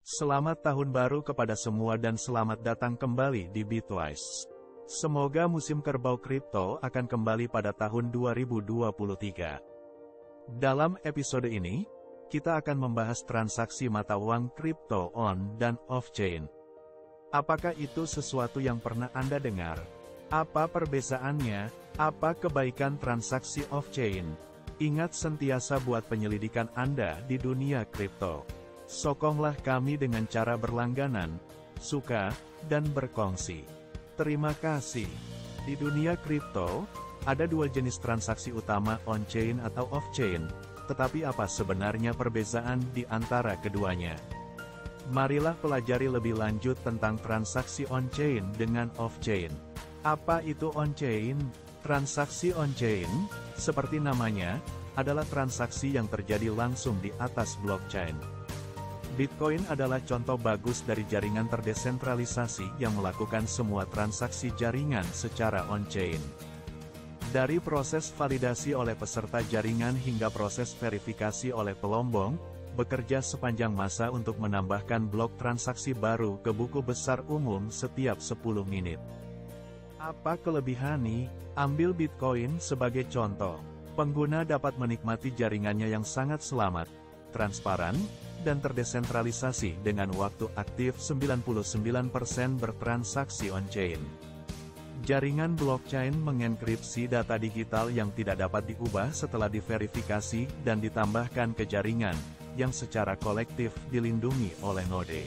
Selamat tahun baru kepada semua dan selamat datang kembali di Bitwise. Semoga musim kerbau kripto akan kembali pada tahun 2023. Dalam episode ini, kita akan membahas transaksi mata uang kripto on dan off-chain. Apakah itu sesuatu yang pernah Anda dengar? Apa perbedaannya? Apa kebaikan transaksi off-chain? Ingat sentiasa buat penyelidikan Anda di dunia kripto. Sokonglah kami dengan cara berlangganan, suka, dan berkongsi. Terima kasih. Di dunia kripto, ada dua jenis transaksi utama on-chain atau off-chain, tetapi apa sebenarnya perbedaan di antara keduanya? Marilah pelajari lebih lanjut tentang transaksi on-chain dengan off-chain. Apa itu on-chain? Transaksi on-chain, seperti namanya, adalah transaksi yang terjadi langsung di atas blockchain. Bitcoin adalah contoh bagus dari jaringan terdesentralisasi yang melakukan semua transaksi jaringan secara on-chain. Dari proses validasi oleh peserta jaringan hingga proses verifikasi oleh pelombong, bekerja sepanjang masa untuk menambahkan blok transaksi baru ke buku besar umum setiap 10 menit. Apa kelebihannya? Ambil Bitcoin sebagai contoh. Pengguna dapat menikmati jaringannya yang sangat selamat, transparan, dan terdesentralisasi dengan waktu aktif 99% bertransaksi on-chain. Jaringan blockchain mengenkripsi data digital yang tidak dapat diubah setelah diverifikasi dan ditambahkan ke jaringan, yang secara kolektif dilindungi oleh node.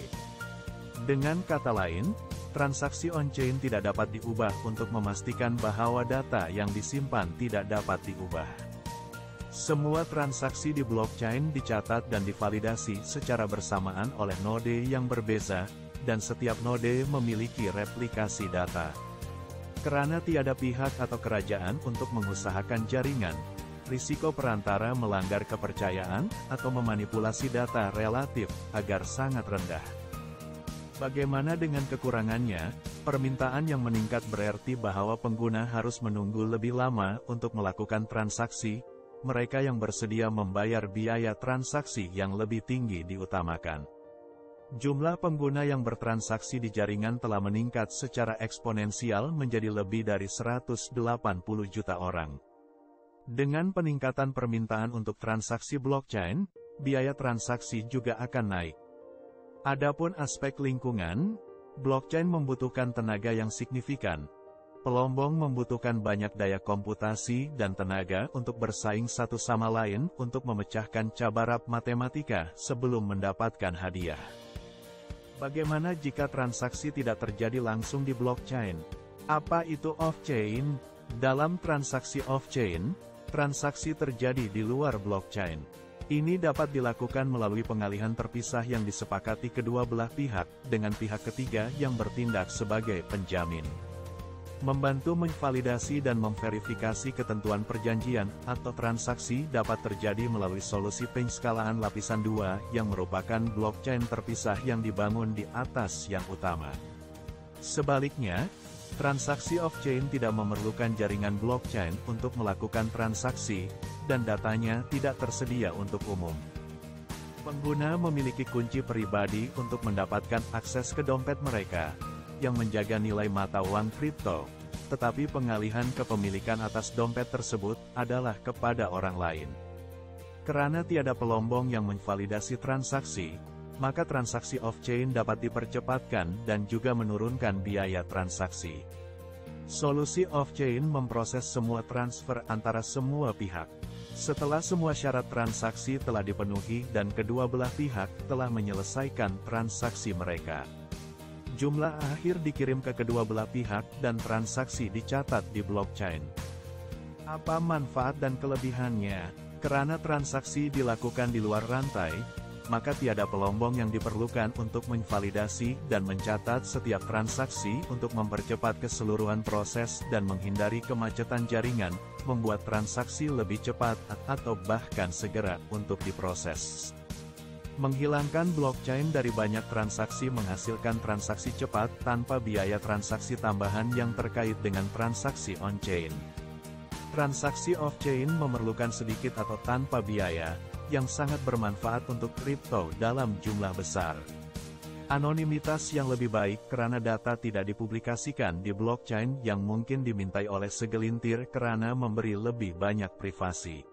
Dengan kata lain, transaksi on-chain tidak dapat diubah untuk memastikan bahwa data yang disimpan tidak dapat diubah. Semua transaksi di blockchain dicatat dan divalidasi secara bersamaan oleh node yang berbeda, dan setiap node memiliki replikasi data. Karena tiada pihak atau kerajaan untuk mengusahakan jaringan, risiko perantara melanggar kepercayaan atau memanipulasi data relatif agar sangat rendah. Bagaimana dengan kekurangannya? Permintaan yang meningkat berarti bahwa pengguna harus menunggu lebih lama untuk melakukan transaksi. Mereka yang bersedia membayar biaya transaksi yang lebih tinggi diutamakan. Jumlah pengguna yang bertransaksi di jaringan telah meningkat secara eksponensial menjadi lebih dari 180 juta orang. Dengan peningkatan permintaan untuk transaksi blockchain, biaya transaksi juga akan naik. Adapun aspek lingkungan, blockchain membutuhkan tenaga yang signifikan. Pelombong membutuhkan banyak daya komputasi dan tenaga untuk bersaing satu sama lain untuk memecahkan cabaran matematika sebelum mendapatkan hadiah. Bagaimana jika transaksi tidak terjadi langsung di blockchain? Apa itu off-chain? Dalam transaksi off-chain, transaksi terjadi di luar blockchain. Ini dapat dilakukan melalui pengalihan terpisah yang disepakati kedua belah pihak, dengan pihak ketiga yang bertindak sebagai penjamin. Membantu memvalidasi dan memverifikasi ketentuan perjanjian atau transaksi dapat terjadi melalui solusi penskalaan lapisan 2 yang merupakan blockchain terpisah yang dibangun di atas yang utama. Sebaliknya, transaksi off-chain tidak memerlukan jaringan blockchain untuk melakukan transaksi, dan datanya tidak tersedia untuk umum. Pengguna memiliki kunci pribadi untuk mendapatkan akses ke dompet mereka, yang menjaga nilai mata uang kripto, tetapi pengalihan kepemilikan atas dompet tersebut adalah kepada orang lain. Karena tiada pelombong yang memvalidasi transaksi, maka transaksi off-chain dapat dipercepatkan dan juga menurunkan biaya transaksi. Solusi off-chain memproses semua transfer antara semua pihak. Setelah semua syarat transaksi telah dipenuhi dan kedua belah pihak telah menyelesaikan transaksi mereka, jumlah akhir dikirim ke kedua belah pihak dan transaksi dicatat di blockchain. Apa manfaat dan kelebihannya? Karena transaksi dilakukan di luar rantai, maka tiada pelombong yang diperlukan untuk memvalidasi dan mencatat setiap transaksi untuk mempercepat keseluruhan proses dan menghindari kemacetan jaringan, membuat transaksi lebih cepat atau bahkan segera untuk diproses. Menghilangkan blockchain dari banyak transaksi menghasilkan transaksi cepat tanpa biaya transaksi tambahan yang terkait dengan transaksi on-chain. Transaksi off-chain memerlukan sedikit atau tanpa biaya, yang sangat bermanfaat untuk kripto dalam jumlah besar. Anonimitas yang lebih baik karena data tidak dipublikasikan di blockchain yang mungkin dimintai oleh segelintir karena memberi lebih banyak privasi.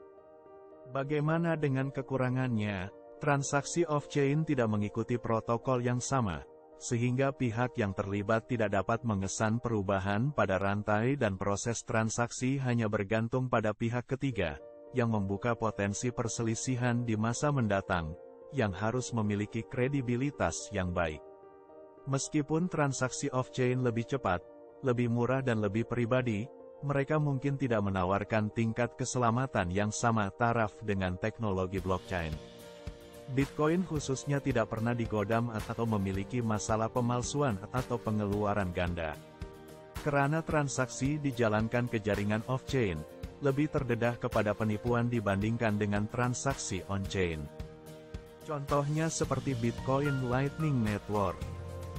Bagaimana dengan kekurangannya? Transaksi off-chain tidak mengikuti protokol yang sama, sehingga pihak yang terlibat tidak dapat mengesan perubahan pada rantai dan proses transaksi hanya bergantung pada pihak ketiga, yang membuka potensi perselisihan di masa mendatang, yang harus memiliki kredibilitas yang baik. Meskipun transaksi off-chain lebih cepat, lebih murah dan lebih pribadi, mereka mungkin tidak menawarkan tingkat keselamatan yang sama taraf dengan teknologi blockchain. Bitcoin khususnya tidak pernah digodam atau memiliki masalah pemalsuan atau pengeluaran ganda. Karena transaksi dijalankan ke jaringan off-chain, lebih terdedah kepada penipuan dibandingkan dengan transaksi on-chain. Contohnya seperti Bitcoin Lightning Network.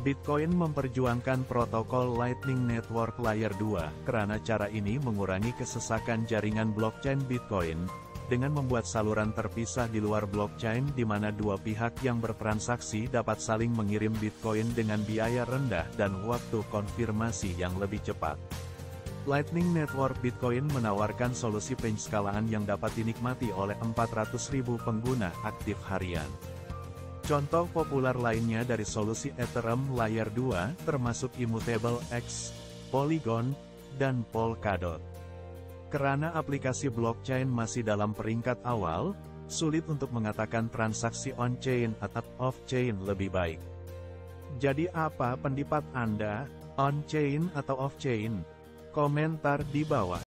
Bitcoin memperjuangkan protokol Lightning Network Layer 2, karena cara ini mengurangi kesesakan jaringan blockchain Bitcoin, dengan membuat saluran terpisah di luar blockchain di mana dua pihak yang bertransaksi dapat saling mengirim Bitcoin dengan biaya rendah dan waktu konfirmasi yang lebih cepat. Lightning Network Bitcoin menawarkan solusi penskalaan yang dapat dinikmati oleh 400.000 pengguna aktif harian. Contoh populer lainnya dari solusi Ethereum Layer 2 termasuk Immutable X, Polygon, dan Polkadot. Karena aplikasi blockchain masih dalam peringkat awal, sulit untuk mengatakan transaksi on-chain atau off-chain lebih baik. Jadi apa pendapat Anda, on-chain atau off-chain? Komentar di bawah.